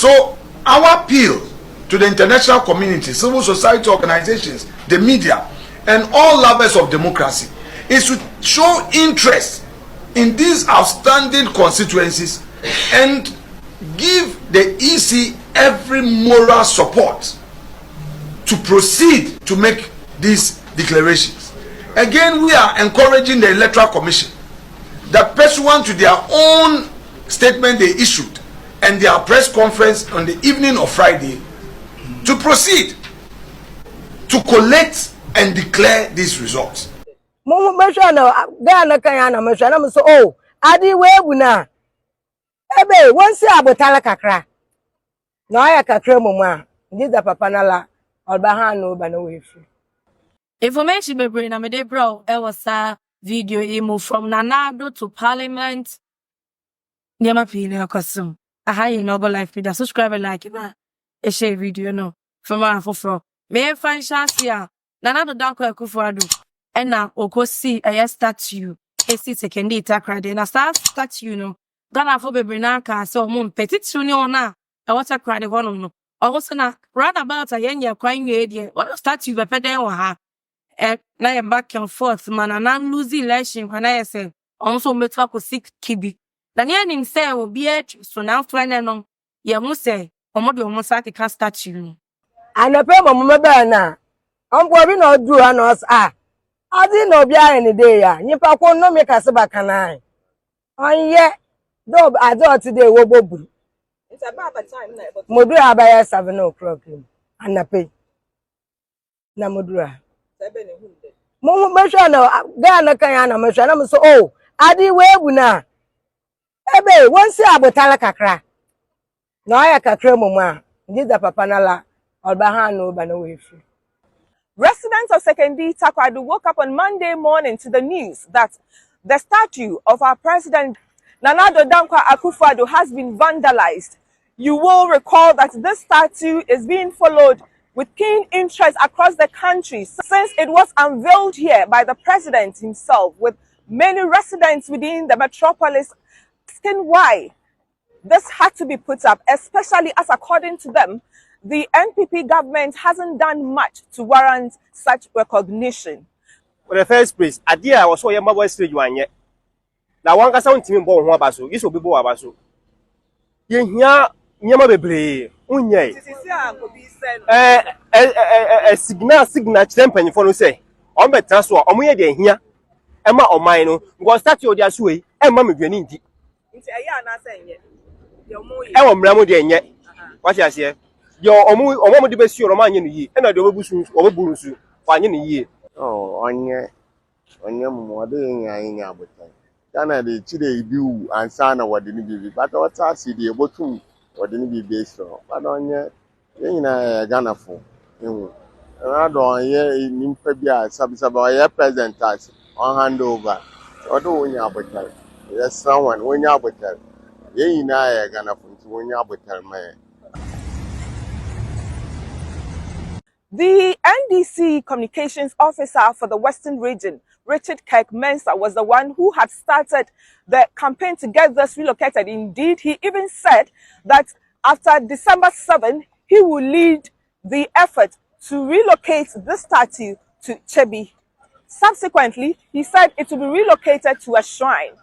So our appeal to the international community, civil society organizations, the media, and all lovers of democracy is to show interest in these outstanding constituencies and give the EC every moral support to proceed to make these declarations. Again, we are encouraging the Electoral Commission that pursuant to their own statement they issued and their press conference on the evening of Friday to proceed to collect and declare these results. Adi webuna ebe wonsi abotala kakra na aya kakra mumwa ndiza papa nala olbaha no ba no wefu information bebre na me dey bro e was a video emo from Nanado to Parliament nyama pili akosum aha you know go life video subscribe and like it e share video no from afofro me fan chance ya Nanado danko Akuffo Addo e na okosi e statue esi sekendi Takoradi na statue no Ghana for bebre na ka so mo petit ni ona e water Takoradi hono no also na roundabout ayenya kwan wie de what statue be peden wa ha na ye back and forth man and lose election when I say also me talk with 6 kibi na ne nim say obi e so na friend no ye mu say omodo omo sati ka statue anape momo be na ombo bi na odu anos adi na obi aye ni dey ya nyipa ko no me kase bakana onye do ado today wo bobu it's about time na modu abaya 7 o'clock anape na modura mo mesha na Ghana kan ya na mesha na so adi webuna ebe wonsi abotala kakra na aya kakra mumwa ndiza papa nala olbaha no ba no wefu. Residents of Sekendi Takoradi woke up on Monday morning to the news that the statue of our president Nanado Akuffo Addo has been vandalized. You will recall that this statue is being followed with keen interest across the country since it was unveiled here by the president himself, with many residents within the metropolis asking why this had to be put up, especially as, according to them, the NPP government hasn't done much to warrant such recognition. In the first place, idea was so yama boy stage one yet. Now one can sound to me born basu, this will be bo abasu. Ye here nyama bebre, unye. Signal champion for no say. On be transfer, omuye de here. Emma or mine, go start your just way, and mammy granny. It's a year na saying yet. Your more de yet. What I say? Your omu de best your man in ye, and I do bush or burusu, fine in a year. Oh, on your mother in Abutan. Ghana the Chile view and son of what didn't be, but what I see the bottom or didn't be based on. But on your Ghana for you. I don't hear in Febia, Sabaya present us on handover. Or do when you Abutan. There's someone when you Abutan. Ye in I Ghana for when you Abutan, man. The NDC communications officer for the Western region, Richard Kirk-Mensah, was the one who had started the campaign to get this relocated. Indeed, he even said that after December 7, he will lead the effort to relocate the statue to Chebi. Subsequently, he said it will be relocated to a shrine.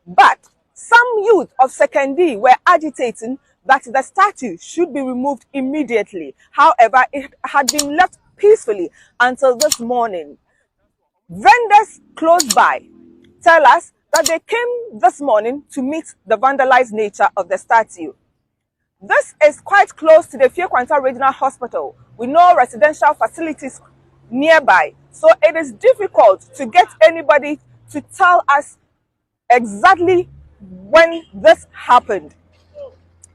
But some youth of Sekendi were agitating that the statue should be removed immediately. However, it had been left peacefully until this morning. Vendors close by tell us that they came this morning to meet the vandalized nature of the statue. This is quite close to the Kwanta Regional Hospital with no residential facilities nearby, so it is difficult to get anybody to tell us exactly when this happened.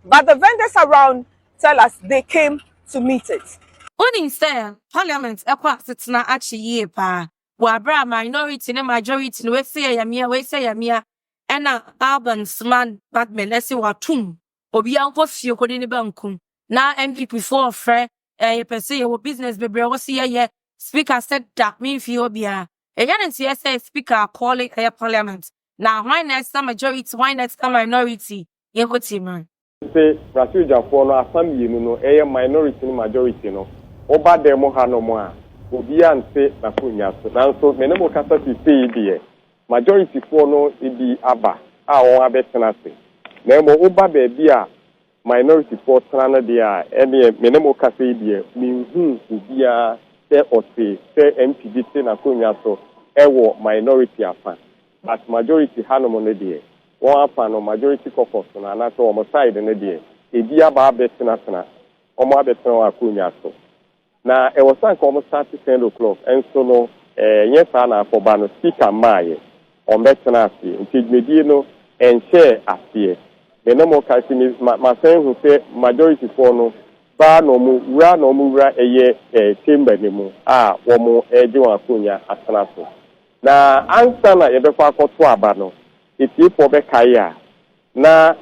But the vendors around tell us they came to meet it. Oni say Parliament ekwa setena achi ye pa. Wa bra minority ne majority no we say yamia ena urban man badmen lesi watum. Obi anko fie kodi ne bankum. Na NPP for frɛ ye pese ye business bebre wo se ye speaker said that me fie obia. E yan nti say speaker calling Parliament. Now why next majority, why next minority? Ye ko team. say Brasilia for no asam yenu no a minority ni majority no oba demo ha no mo a obi an say na kunya so nanso menemo kasa ti say die majority for no ebi aba a won abetena se na mo oba be bia minority for tana dia ene menemo kasa die minhu obi a se ose se NPP se na kunya so ewo minority afa but majority hanom no die won afa no majority caucus na na so o side no die ebi aba abetena tena o mo abetena wa kunya so na e was an come start 10 o'clock and so no yes na for ba no speaker maaye o betena ase ntigmedi no en share ase me no mo ka si ma sen hu se majority for no ba no mu wura eye chamber ni mu a wo mo eje wa kunya atena so na ansa na ye be fa akoto aba no eti for be kai a na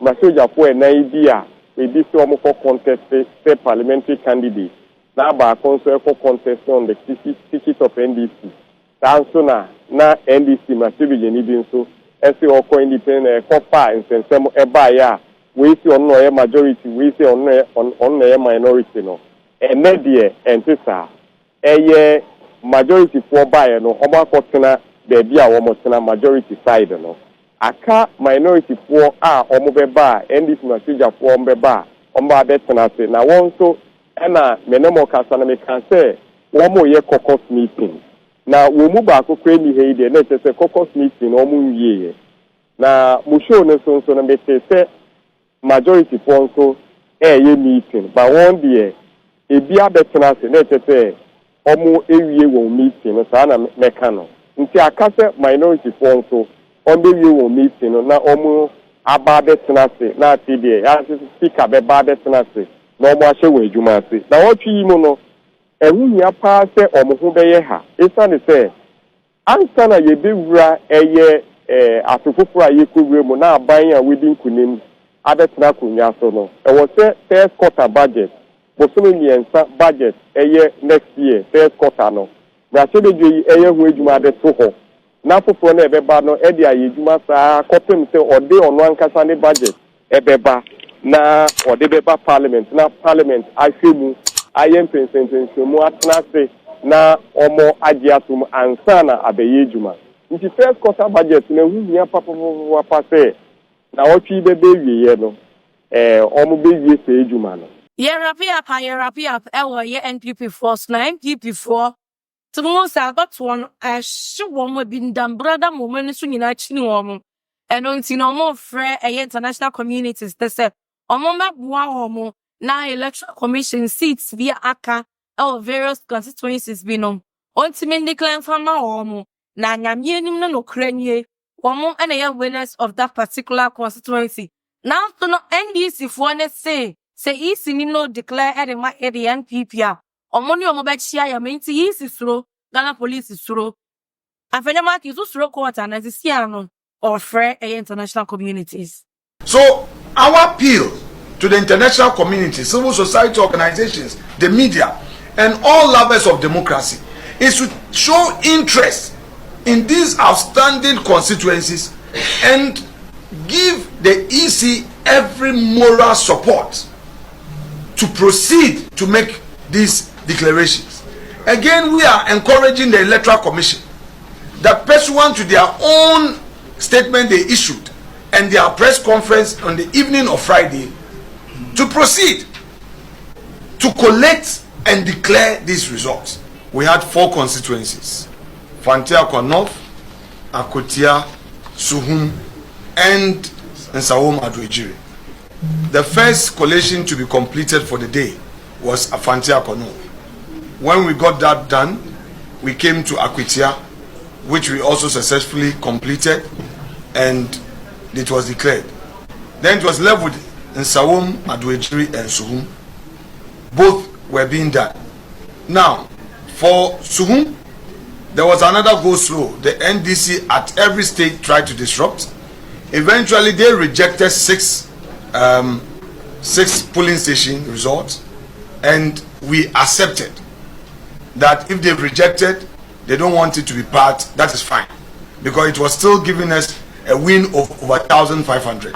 masoja for na ibia ebi se o mo for contest se parliamentary candidate na ba konso eko contest on the ticket of NDC tanso na NDC masoja ni bi nso ese oko independent kopa nsensem eba ya we si onno ye majority we si onno ye minority no ene de entisa eye majority for buy no oba kotena bebi a wo motena majority side no aka minority for omo beba NDC masoja for omo beba omo abetena se na won so ena menemo kasa na me kan say wo mo ye caucus meeting na wo mu ba akokwe ni heide na tese caucus meeting wo mu wiye na mu show ne so na me say majority for so ye meeting ba won de ebi abetena se na tese omo ewie wo meeting no sa na meka no nti aka say minority for so omo ewie wo meeting no na omo aba abetena se na ati de ya speaker be ba abetena se na ọmọ ahye wọ adwuma ase na wọtwe yi mu no ehunhia paa sɛ ɔmo ho bɛyɛ ha esane sɛ ansa na yɛbɛwura ɛyɛ asofoforo a yɛkɔwura mu na aban a wɔdi nkunim abɛtena akonnwa so no ɛwɔ sɛ first quarter budget bosome mmiɛnsa budget ɛyɛ next year first quarter no mmarahyɛbadwa yi ɛyɛ ho adwuma abɛto hɔ na foforɔ no ɛbɛba no ɛde ayɛ adwuma saa kɔpem sɛ ɔde ɔno ankasa ne budget ɛbɛba na ɔde bɛba parliament na parliament ahwɛ mu ayɛ mpɛnsɛmpɛnsɛmu atena ase na ɔmo agye atom ansa na abɛyɛ adwuma nti first quarter budget na ehuhia papapapa sɛ na ɔtwe bɛbɛ wieɛ no ɔmo bɛwie sɛ adwuma no yɛrapi up ɛwɔ yɛ NPP force na NPP for tumu sa abatoɔ no ahye wɔn bi ndambrada mɔmɔ no so nyinaa kyini wɔn ɛno nti na ɔmo frɛ ɛyɛ international communities tɛ sɛ ɔmo mɛboa wɔn na electoral commission seats via aka various constituencies bi no ontimi declare fama wɔn na nyamie nim no nokra nie wɔn ɛna yɛ winners of that particular constituency now so no NDC for ne say EC ni no declare ɛde NPP a ɔmo ne ɔmo bɛkyia ya menti EC suro Ghana police suro afɛnyama ki suro quarter na sisi ano or free international communities. So our appeal to the international community, civil society organizations, the media, and all lovers of democracy is to show interest in these outstanding constituencies and give the EC every moral support to proceed to make these declarations. Again, we are encouraging the Electoral Commission that pursuant to their own statement they issued and their press conference on the evening of Friday to proceed to collect and declare these results. We had 4 constituencies: Fantia Conf, Akotia, Suhum, and Nsawam Addo. The first collation to be completed for the day was Fantia Conf. When we got that done, we came to Akotia, which we also successfully completed, and it was declared. Then it was left with Nsawam, Addo and Suhum. Both were being done. Now, for Suhum, there was another go slow. The NDC at every stage tried to disrupt. Eventually, they rejected 6 polling station results, and we accepted that if they rejected, they don't want it to be part, that is fine, because it was still giving us a win of over 1,500.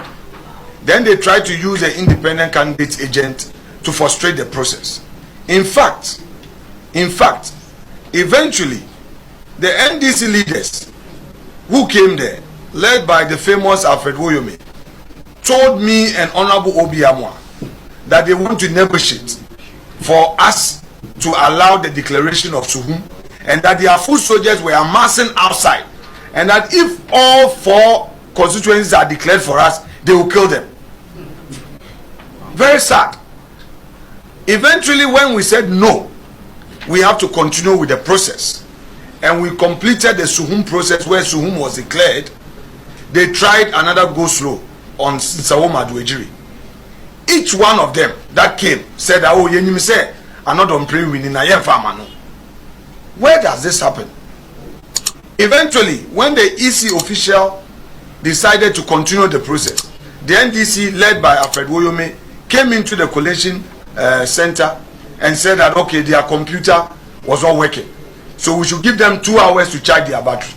Then they tried to use the independent candidate agent to frustrate the process. In fact, eventually, the NDC leaders who came there, led by the famous Alfred Woyome, told me and Honorable Obiamwa that they want to negotiate for us to allow the declaration of Suhum, and that their foot soldiers were amassing outside, and that if all 4 constituencies are declared for us, they will kill them. Very sad. Eventually, when we said no, we have to continue with the process, and we completed the Suhum process where Suhum was declared, they tried another go slow on Nsawoma Addo. Each one of them that came said, "Oh, you say another pray winning na yen farmer." Where does this happen? Eventually, when the EC official decided to continue the process, the NDC, led by Alfred Woyome, came into the collation center and said that, okay, their computer was not working, so we should give them 2 hours to charge their battery.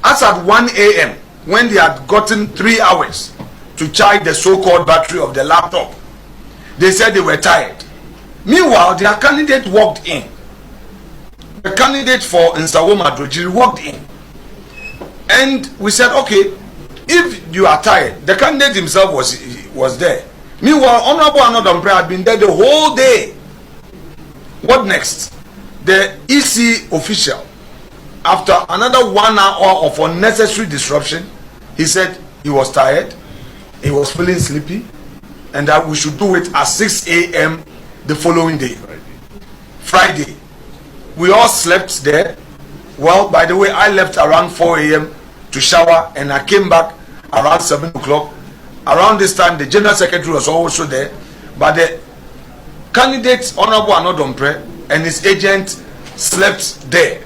As at 1 a.m., when they had gotten 3 hours to charge the so-called battery of the laptop, they said they were tired. Meanwhile, their candidate walked in. The candidate for Nsawoma Addo walked in. And we said, okay, if you are tired, the candidate himself was there. Meanwhile, Honorable Anodambre had been there the whole day. What next? The EC official, after another 1 hour of unnecessary disruption, he said he was tired, he was feeling sleepy, and that we should do it at 6 a.m. the following day. Friday. We all slept there. Well, by the way, I left around 4 a.m. to shower, and I came back around 7 o'clock. Around this time, the General Secretary was also there, but the candidate, Honorable Anodambre, and his agent slept there.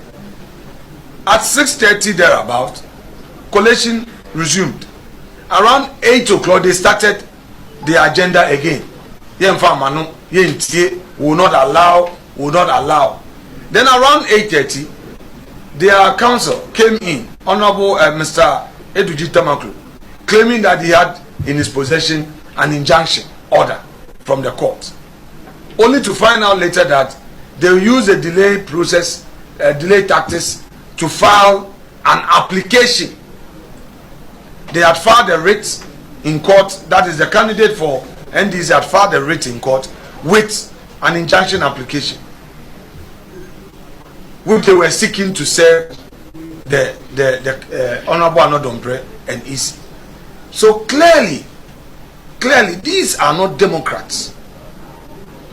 At 6:30 thereabout, collation resumed. Around 8 o'clock, they started the agenda again. Will not allow. Then around 8:30, their counsel came in, Honorable Mr. Eduji Tamaklu, claiming that he had in his possession an injunction order from the court, only to find out later that they will use a delay tactics to file an application. They had filed a writ in court, that is the candidate for NDC had filed a writ in court with an injunction application, which they were seeking to serve the Honorable Anodambre and EC. So clearly, these are not Democrats.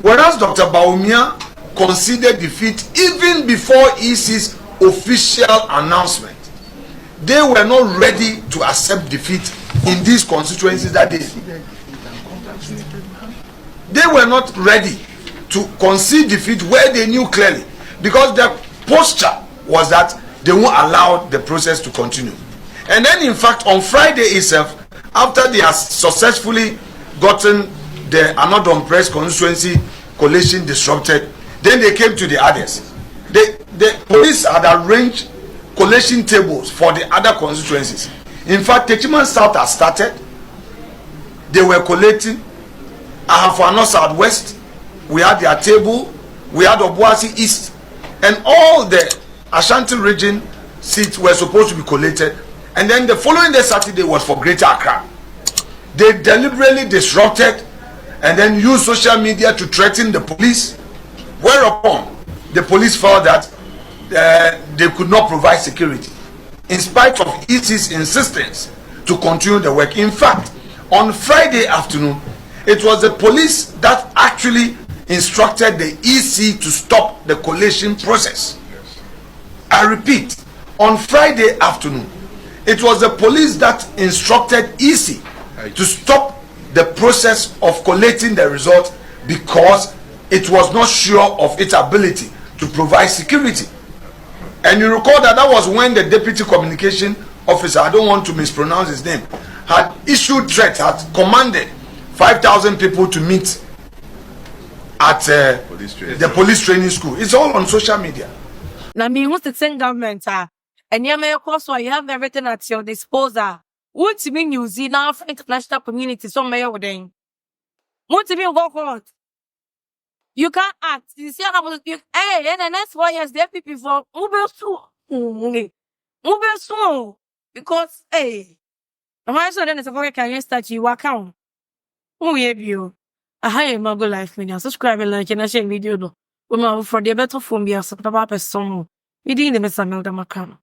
Whereas Dr. Bawumia conceded defeat even before EC's official announcement, they were not ready to accept defeat in these constituencies that day. They were not ready to concede defeat where they knew clearly, because their posture was that they won't allow the process to continue. And then, in fact, on Friday itself, after they have successfully gotten the Anodambre's constituency collation disrupted, then they came to the others. The police had arranged collation tables for the other constituencies. In fact, Techiman South has started. They were collating. Ahafano Southwest, we had their table. We had Obuasi East, and all the Ashanti region seats were supposed to be collated. And then the following day, Saturday, was for Greater Accra. They deliberately disrupted and then used social media to threaten the police, whereupon the police felt that they could not provide security, in spite of EC's insistence to continue the work. In fact, on Friday afternoon, it was the police that actually instructed the EC to stop the collation process. I repeat, on Friday afternoon, it was the police that instructed EC to stop the process of collating the result because it was not sure of its ability to provide security. And you recall that was when the deputy communication officer, I don't want to mispronounce his name, had issued threats, had commanded 5,000 people to meet at the police training school. It's all on social media. Now, me who's the same government, and you may, of course, you have everything at your disposal. What to be New Zealand international community? Some mayor with them. What to be go court? You can't act. You see how you and the next 4 years, the NPP for Uber soon. Because I'm also then it's a very career start you work out. Oh, yeah, you. I hire my go life media. Subscribe and like and share video. No, for the better phone, be a super person. We didn't miss another macan.